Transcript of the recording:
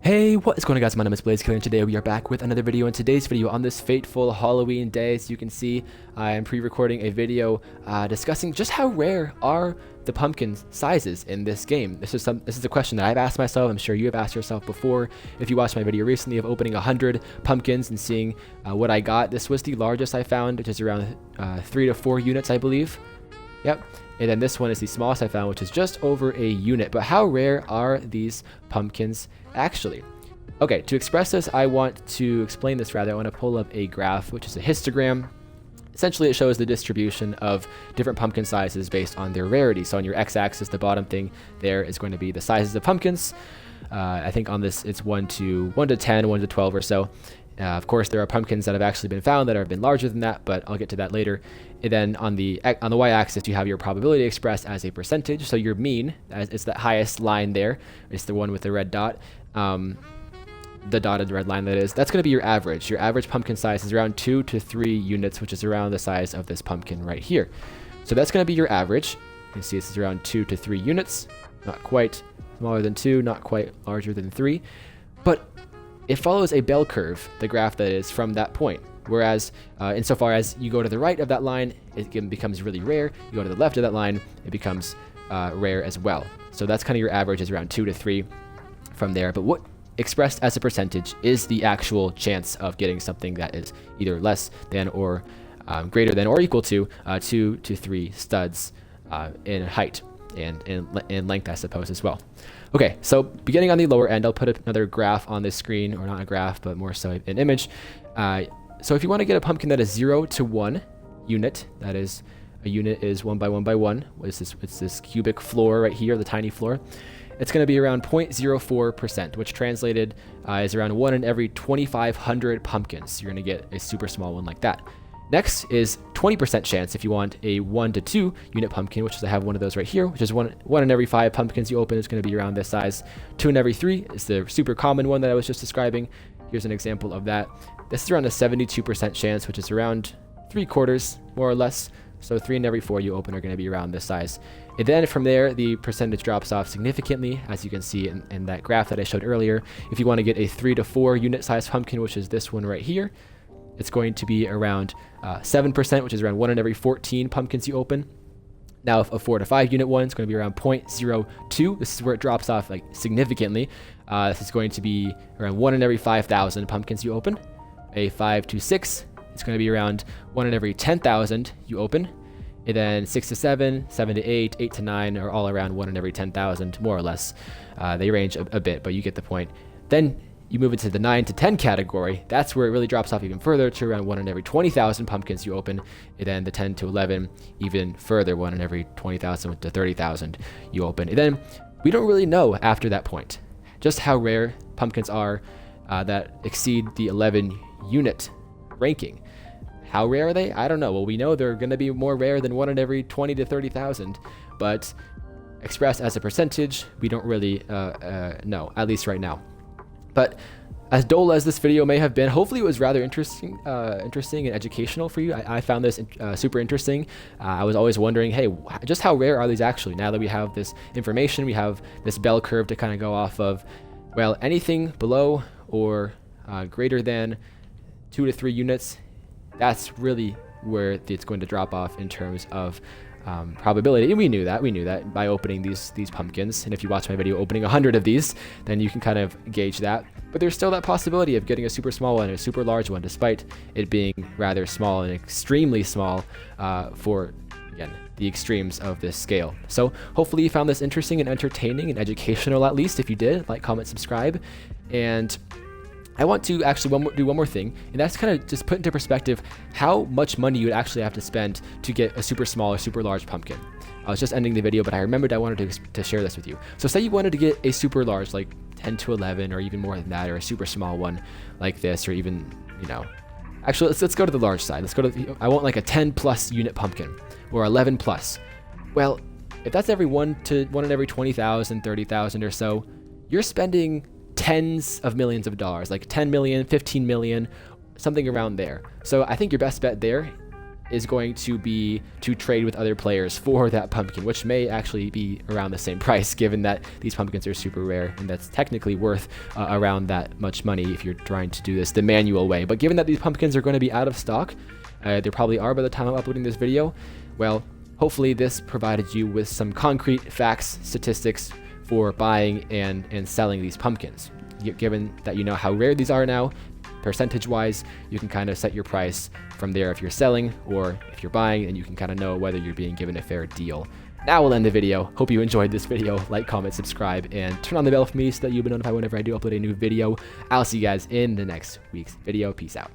Hey, what is going on, guys? My name is Blazekiller, and today we are back with another video. In today's video, on this fateful Halloween day, as you can see, I am pre-recording a video discussing just how rare are the pumpkin sizes in this game. This is a question that I've asked myself. I'm sure you have asked yourself before. If you watched my video recently of opening 100 pumpkins and seeing what I got, this was the largest I found, which is around 3 to 4 units, I believe. Yep. And then this one is the smallest I found, which is just over a unit. But how rare are these pumpkins actually? Okay, to express this, I want to explain this rather. I want to pull up a graph, which is a histogram. Essentially, it shows the distribution of different pumpkin sizes based on their rarity. So on your x-axis, the bottom thing there is going to be the sizes of pumpkins. I think on this, it's 1 to 10, 1 to 12 or so. Of course, there are pumpkins that have actually been found that have been larger than that, but I'll get to that later. And then on the y-axis, you have your probability expressed as a percentage. So your mean, it's that highest line there. It's the one with the red dot. The dotted red line, that is. That's going to be your average. Your average pumpkin size is around 2 to 3 units, which is around the size of this pumpkin right here. So that's going to be your average. You can see this is around 2 to 3 units. Not quite smaller than 2, not quite larger than 3. But it follows a bell curve, the graph that is, from that point. Whereas, insofar as you go to the right of that line, it becomes really rare. You go to the left of that line, it becomes rare as well. So that's kind of your average, is around 2 to 3 from there. But what expressed as a percentage is the actual chance of getting something that is either less than or greater than or equal to 2 to 3 studs in height and in length, I suppose, as well. Okay, so beginning on the lower end, I'll put another graph on this screen, or not a graph, but more so an image. So if you want to get a pumpkin that is 0 to 1 unit, that is, a unit is 1 by 1 by 1. It's this cubic floor right here, the tiny floor. It's going to be around 0.04%, which translated is around 1 in every 2,500 pumpkins. You're going to get a super small one like that. Next is 20% chance if you want a 1 to 2 unit pumpkin, which is I have one of those right here, which is one in every 5 pumpkins you open is going to be around this size. 2 in every 3 is the super common one that I was just describing. Here's an example of that. This is around a 72% chance, which is around 3/4, more or less. So 3 in every 4 you open are going to be around this size. And then from there, the percentage drops off significantly, as you can see in that graph that I showed earlier. If you want to get a 3 to 4 unit size pumpkin, which is this one right here, it's going to be around 7%, which is around 1 in every 14 pumpkins you open. Now, if a 4 to 5 unit one is going to be around 0.02. This is where it drops off like significantly. This is going to be around 1 in every 5,000 pumpkins you open. A 5 to 6, it's going to be around 1 in every 10,000 you open. And then 6 to 7, 7 to 8, 8 to 9 are all around 1 in every 10,000, more or less. They range a bit, but you get the point. Then you move into the 9 to 10 category. That's where it really drops off even further to around 1 in every 20,000 pumpkins you open. And then the 10 to 11, even further, 1 in every 20,000 to 30,000 you open. And then we don't really know after that point just how rare pumpkins are that exceed the 11 unit ranking. How rare are they? I don't know. Well, we know they're going to be more rare than 1 in every 20 to 30,000, but expressed as a percentage, we don't really know, at least right now. But as dull as this video may have been, hopefully it was rather interesting and educational for you. I found this super interesting. I was always wondering, hey, just how rare are these actually? Now that we have this information, we have this bell curve to kind of go off of. Well, anything below or greater than 2 to 3 units, that's really where it's going to drop off in terms of probability. And we knew that by opening these pumpkins. And if you watch my video opening 100 of these, then you can kind of gauge that. But there's still that possibility of getting a super small one and a super large one, despite it being rather small and extremely small for, again, the extremes of this scale. So hopefully you found this interesting and entertaining and educational, at least. If you did, like, comment, subscribe. And I want to actually do one more thing, and that's kind of just put into perspective how much money you would actually have to spend to get a super small or super large pumpkin. I was just ending the video, but I remembered I wanted to share this with you. So say you wanted to get a super large, like 10 to 11 or even more than that, or a super small one like this, or even, actually let's go to the large side. Let's go to I want like a 10 plus unit pumpkin or 11 plus. Well, if that's every 1 in every 20,000, 30,000 or so, you're spending tens of millions of dollars, like 10 million, 15 million, something around there. So I think your best bet there is going to be to trade with other players for that pumpkin, which may actually be around the same price, given that these pumpkins are super rare, and that's technically worth around that much money if you're trying to do this the manual way. But given that these pumpkins are going to be out of stock, they probably are by the time I'm uploading this video, well, hopefully this provided you with some concrete facts, statistics for buying and selling these pumpkins. Given that you know how rare these are now, percentage-wise, you can kind of set your price from there if you're selling or if you're buying, and you can kind of know whether you're being given a fair deal. Now we'll end the video. Hope you enjoyed this video. Like, comment, subscribe, and turn on the bell for me so that you'll be notified whenever I do upload a new video. I'll see you guys in the next week's video. Peace out.